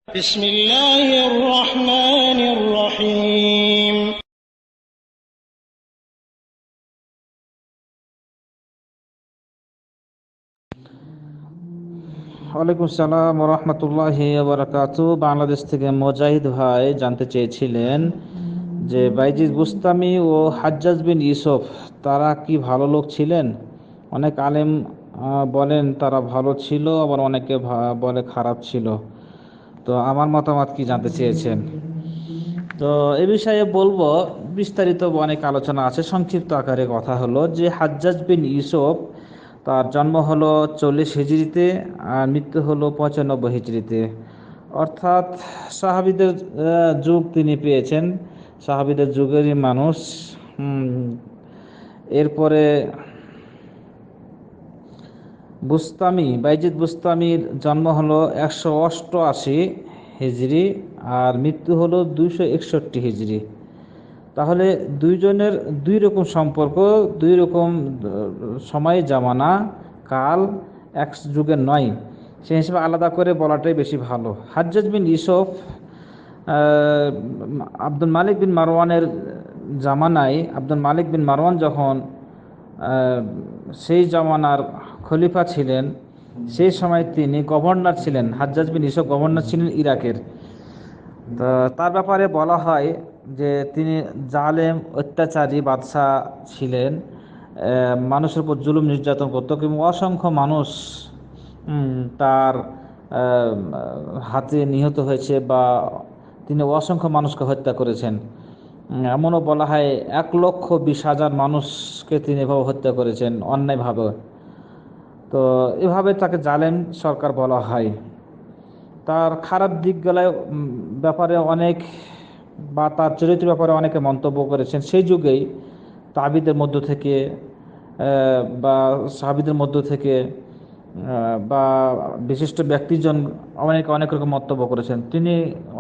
بسم الله الرحمن الرحيم ওয়ালাইকুম আসসালাম রহমতুল্লাহি বারাকাতু। বাংলাদেশ থেকে মুজাহিদ ভাই জানতে চেয়েছিলেন যে বাইজিদ বুস্তামি ও হাজ্জাজ বিন ইউসুফ তারা কি ভালো লোক ছিলেন? অনেক আলেম বলেন তারা ভালো ছিল, আবার অনেকে বলে খারাপ ছিল। তো আমার মতামত কি জানতে চেয়েছেন। তো এ বিষয়ে বলবো, বিস্তারিত অনেক আলোচনা আছে, সংক্ষিপ্ত আকারে কথা হলো যে হাজ্জাজ বিন ইউসুফ তার জন্ম হলো 40 হিজরিতে আর মৃত্যু হলো 95 হিজরিতে। অর্থাৎ সাহাবীদের যুগ তিনি পেয়েছেন, সাহাবীদের যুগেরই মানুষ। এরপরে বাইজিদ বুস্তামির জন্ম হলো 188 হিজরি আর মৃত্যু হলো 261 হিজরি। তাহলে দুইজনের দুই রকম সম্পর্ক, দুই রকম সময়, জামানা, কাল এক যুগের নয়। সেই হিসেবে আলাদা করে বলাটাই বেশি ভালো। হাজ্জাজ বিন ইউসুফ আব্দুল মালিক বিন মারওয়ানের জামানায়, আব্দুল মালিক বিন মারওয়ান যখন সেই জামানার খলিফা ছিলেন, সেই সময় তিনি গভর্নর ছিলেন। হাজ্জাজ বিন ইউসুফ গভর্নর ছিলেন ইরাকের। তো তার ব্যাপারে বলা হয় যে তিনি জালেম, অত্যাচারী বাদশাহ ছিলেন। মানুষের উপর জুলুম নির্যাতন করত, কিন্তু অসংখ্য মানুষ তার হাতে নিহত হয়েছে, বা তিনি অসংখ্য মানুষকে হত্যা করেছেন। এমনও বলা হয় 1,20,000 মানুষকে তিনি এভাবে হত্যা করেছেন অন্যায়ভাবে। তো এভাবে তাকে জালেম সরকার বলা হয়। তার খারাপ দিকগুলোর ব্যাপারে অনেক, বা তার চরিত্রের ব্যাপারে অনেকে মন্তব্য করেছেন। সেই যুগেই তাবিদের মধ্য থেকে বা সাহাবীদের মধ্য থেকে বা বিশিষ্ট ব্যক্তিজন অনেকে অনেক রকম মন্তব্য করেছেন।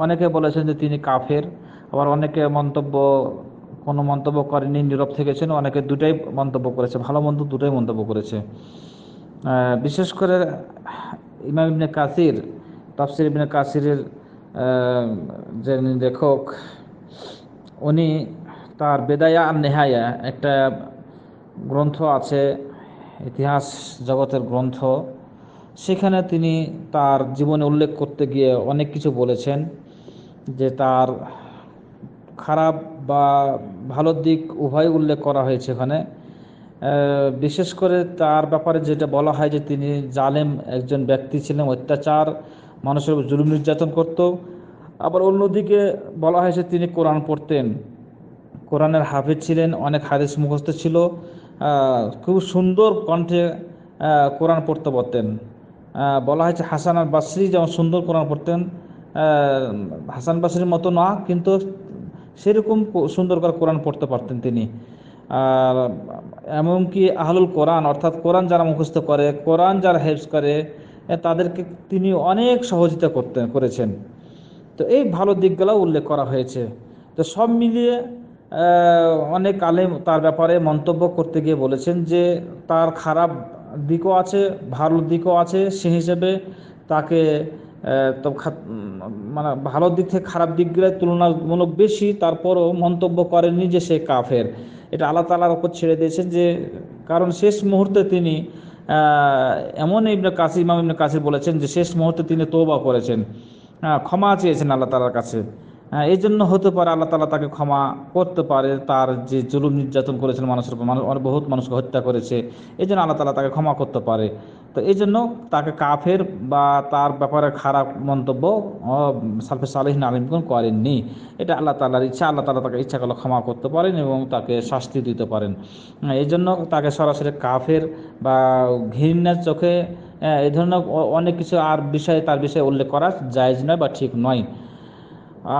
অনেকে বলেছেন যে তিনি কাফের, আবার অনেকে কোনো মন্তব্য করেনি, নীরব থেকেছেন। অনেকে দুটাই মন্তব্য করেছে, ভালো মন্দ দুটাই মন্তব্য করেছে। বিশেষ করে ইমাম ইবনে কাসির, তাফসির ইবনে কাসিরের যে লেখক, উনি তার বেদায়া আর নেহায়া একটা গ্রন্থ আছে, ইতিহাস জগতের গ্রন্থ। সেখানে তিনি তার জীবনে উল্লেখ করতে গিয়ে অনেক কিছু বলেছেন, যে তার খারাপ বা ভালো দিক উভয় উল্লেখ করা হয়েছে ওখানে। বিশেষ করে তার ব্যাপারে যেটা বলা হয় যে তিনি জালেম একজন ব্যক্তি ছিলেন, অত্যাচার, মানুষের উপর জুলুম নির্যাতন করত। আবার অন্যদিকে বলা হয়েছে তিনি কোরআন পড়তেন, কোরআনের হাফেজ ছিলেন, অনেক হাদিস মুখস্থ ছিল, খুব সুন্দর কণ্ঠে কোরআন পড়তে পারতেন। বলা হয়েছে হাসান আল বাসরি যেমন সুন্দর কোরআন পড়তেন, হাসান বাসরির মতো না, কিন্তু সেরকম সুন্দর করে কোরআন পড়তে পারতেন তিনি। আর এমনকি আহলুল কোরআন, অর্থাৎ কোরআন যারা মুখস্থ করে, কোরআন যারা হেফজ করে, তাদেরকে তিনি অনেক সহযোগিতা করেছেন। তো এই ভালো দিকগুলো উল্লেখ করা হয়েছে। তো সব মিলিয়ে অনেক আলেম তার ব্যাপারে মন্তব্য করতে গিয়ে বলেছেন যে তার খারাপ দিকও আছে, ভালো দিকও আছে। সে হিসেবে তাকে মানে ভালো দিক থেকে খারাপ দিকগুলো তুলনামূলক বেশি, তারপরও মন্তব্য করেননি যে সে কাফের। এটা আল্লাহ তাআলার উপর ছেড়ে দিয়েছেন, যে কারণ শেষ মুহূর্তে তিনি ইমাম ইবনে কাসির বলেছেন যে শেষ মুহূর্তে তিনি তওবা করেছেন, ক্ষমা চেয়েছেন আল্লাহ তাআলার কাছে। এই জন্য হতে পারে আল্লাহ তাআলা তাকে ক্ষমা করতে পারে। তার যে জুলুম নির্যাতন করেছেন মানুষের উপর, বহুত মানুষকে হত্যা করেছে, এই জন্য আল্লাহ তাআলা তাকে ক্ষমা করতে পারে। তো এই জন্য তাকে কাফের বা তার ব্যাপারে খারাপ মন্তব্য সালফে সালেহিন আলিমগণ করেননি। এটা আল্লাহ তাআলার ইচ্ছা, আল্লাহ তাআলা তাকে ইচ্ছা করলে ক্ষমা করতে পারেন এবং তাকে শাস্তি দিতে পারেন। এই জন্য তাকে সরাসরি কাফের বা ঘৃণার চোখে এই ধরনের অনেক কিছু তার বিষয়ে উল্লেখ করা জায়েজ নয় বা ঠিক নয়।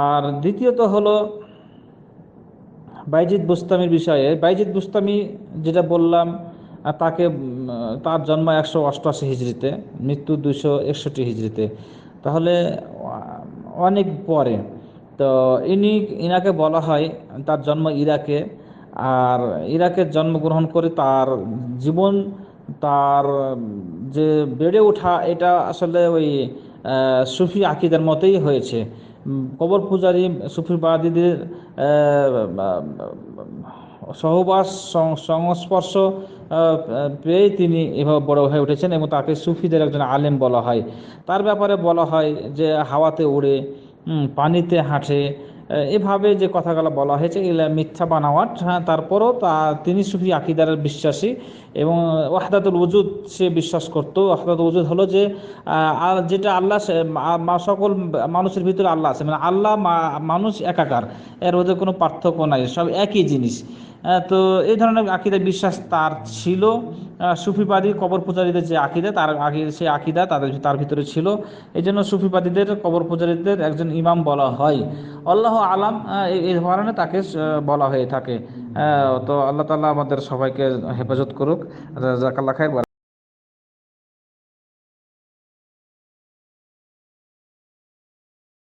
আর দ্বিতীয়ত হলো বাইজিদ বুস্তামির বিষয়ে। বাইজিদ বুস্তামি যেটা বললাম, তার জন্ম 188 হিজরিতে, মৃত্যু 261 হিজরিতে। তাহলে অনেক পরে। তো ইনাকে বলা হয়, তার জন্ম ইরাকে। আর ইরাকে জন্মগ্রহণ করে তার জীবন, তার যে বেড়ে ওঠা, এটা আসলে ওই সুফি আকিদার মতোই হয়েছে। কবর পূজারী সুফিবাদীদের সহবাস সংস্পর্শ পেয়েই তিনি এভাবে বড় হয়ে উঠেছেন এবং তাকে সুফিদের একজন আলেম বলা হয়। তার ব্যাপারে বলা হয় যে হাওয়াতে ওড়ে, পানিতে হাঁটে, এভাবে যে কথাগুলো বলা হয়েছে এগুলো মিথ্যা বানাওয়াট। হ্যাঁ, তারপরও তিনি সুফি আকিদার বিশ্বাসী এবং ওয়াহদাতুল ওজুদ সে বিশ্বাস করতো। ওয়াহদাতুল ওজুদ হলো যে আর যেটা আল্লাহ সকল মানুষের ভিতরে আল্লাহ আছে, মানে আল্লাহ মানুষ একাকার, এর মধ্যে কোনো পার্থক্য নাই, সব একই জিনিস। তো এই ধরনের আকিদা বিশ্বাস তার ছিল। সুফিবাদী কবর পূজারীদের যে আকিদা, তার আগে সে আকিদা তার ভিতরে ছিল। এই জন্য সুফিবাদীদের কবর পূজারীদের একজন ইমাম বলা হয়। আল্লাহ আলাম, এই ধরনের তাকে বলা হয়ে থাকে। তো আল্লাহ তাআলা আমাদের সবাইকে হেফাজত করুক। জাযাকাল্লাহ খাইর।